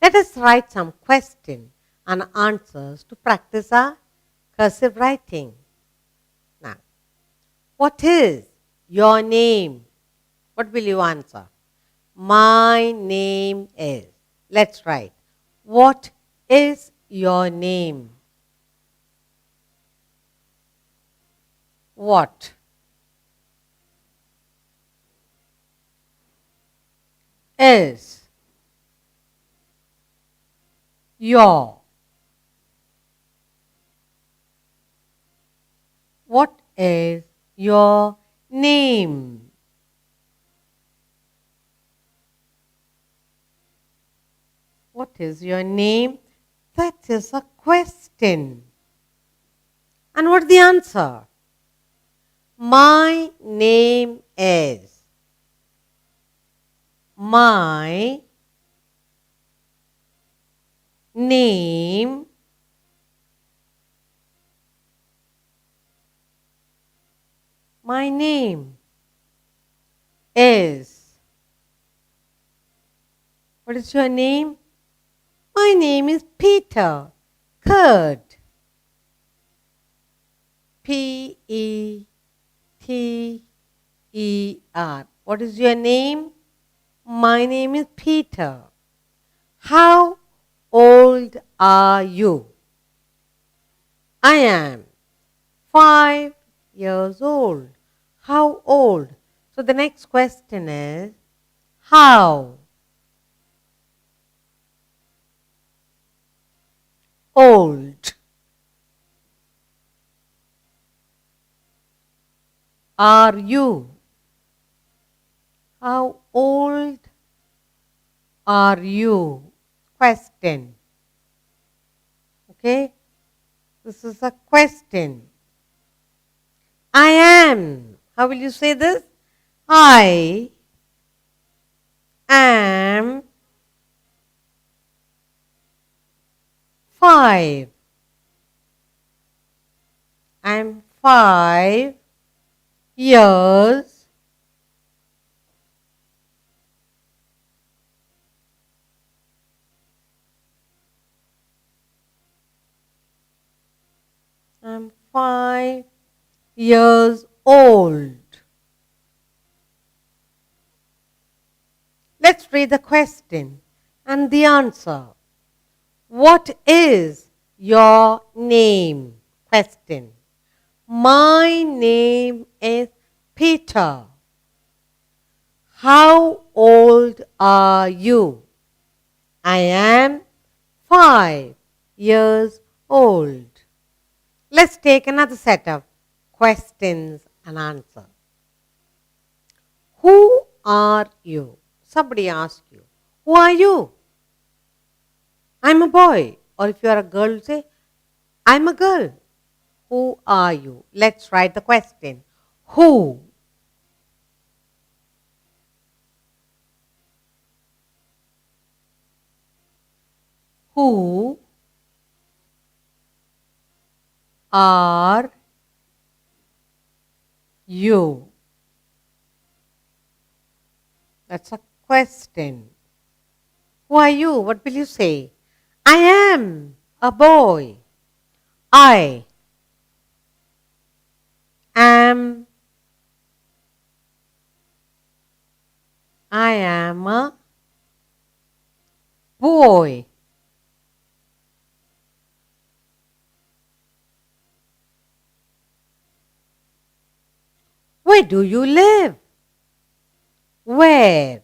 Let us write some questions and answers to practice our cursive writing. Now, what is your name? What will you answer? My name is. Let's write. What is your name? What is your? What is your name? What is your name? That is a question. And what's the answer? My name is. My name My name is. What is your name? My name is Peter. Kurt. Peter. What is your name? My name is Peter. How old are you? I am 5 years old. How old? So the next question is how old are you? How old are you? Question. Okay? This is a question. I am. How will you say this? I am 5. I'm 5 years I'm 5 years old. Let's read the question and the answer. What is your name? Question. My name is Peter. How old are you? I am 5 years old. Let's take another set of questions and answers. Who are you? Somebody asks you, who are you? I'm a boy. Or if you are a girl, say, I'm a girl. Who are you? Let's write the question. Who? Who are you? That's a question. Who are you? What will you say? I am a boy. I am a boy. Where do you live? Where?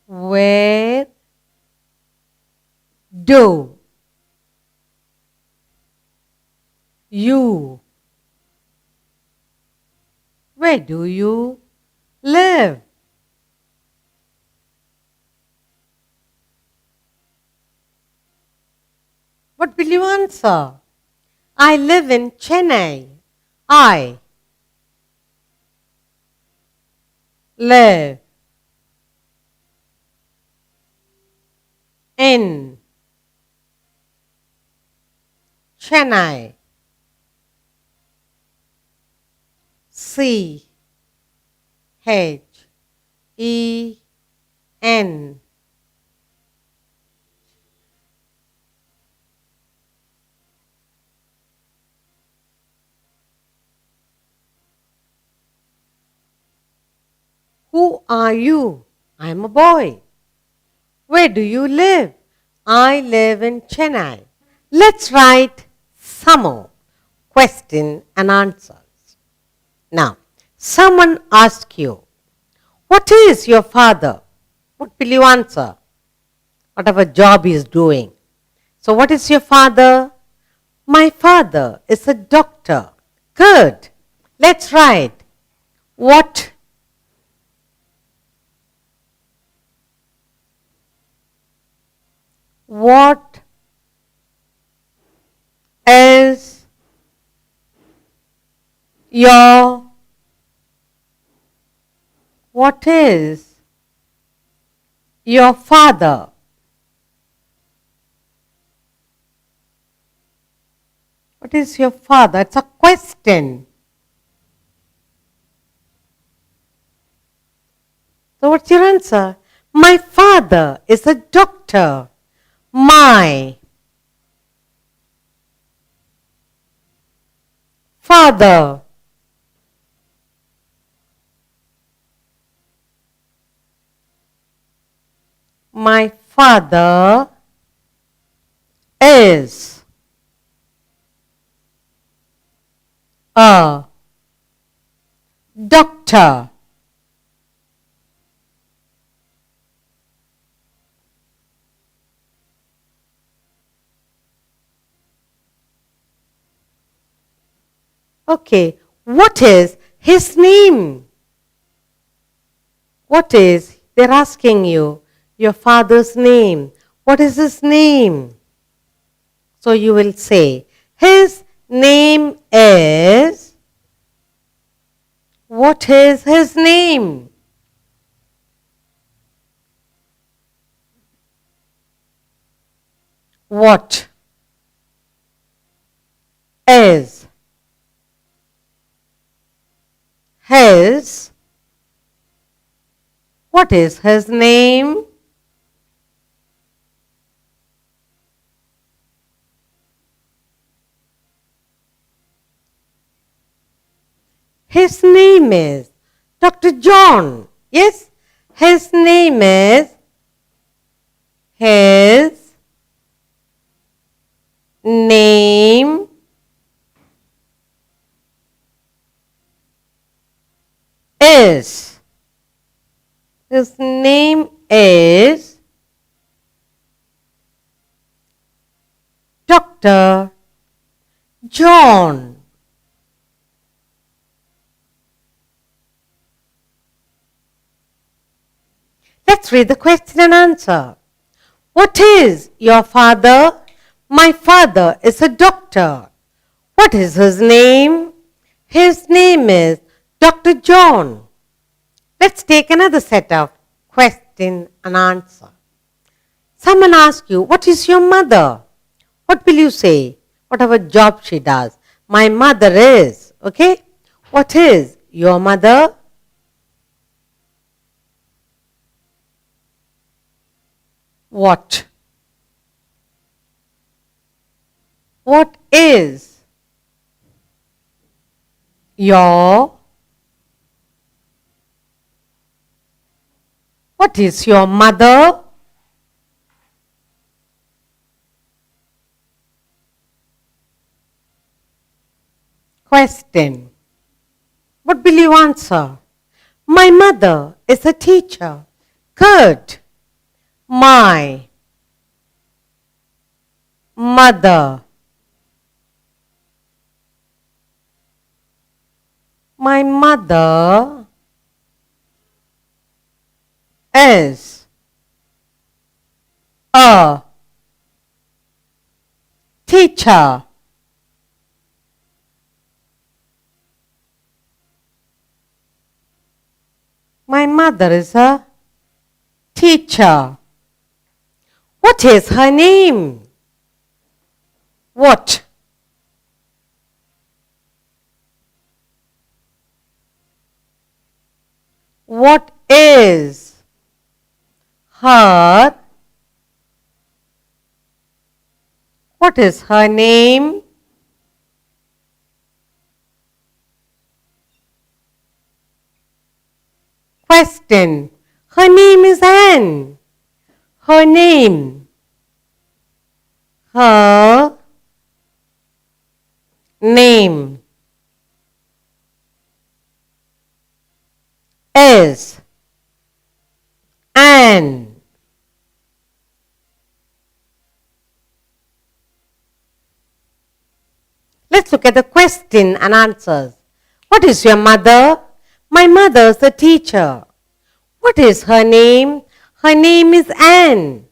Where do you? Where do you live? What will you answer? I live in Chennai. I live in Chennai. C H E N. Who are you? I'm a boy. Where do you live? I live in Chennai. Let's write some more question and answers. Now, someone asks you, what is your father? What will you answer? Whatever job he is doing. So, what is your father? My father is a doctor. Good. Let's write. What what is your what is your father? What is your father? It's a question. So what's your answer? My father is a doctor. My father. My father is a doctor. Okay, what is his name? What is, they're asking you, your father's name. What is his name? So you will say, his name is, what is his name? What is his, what is his name? His name is Dr. John. Yes, his name is, his name is, his name is Dr. John. Let's read the question and answer. What is your father? My father is a doctor. What is his name? His name is Dr. John. Let's take another set of question and answer. Someone asks you, what is your mother? What will you say? Whatever job she does. My mother is, okay? What is your mother? What? What is your, what is your mother? Question. What will you answer? My mother is a teacher. Good. My mother. My mother is a teacher. My mother is a teacher. What is her name? What? What is her? What is her name? Question. Her name is Anne. Her name. Her name is Anne. Let's look at the question and answers. What is your mother? My mother is a teacher. What is her name? Her name is Anne.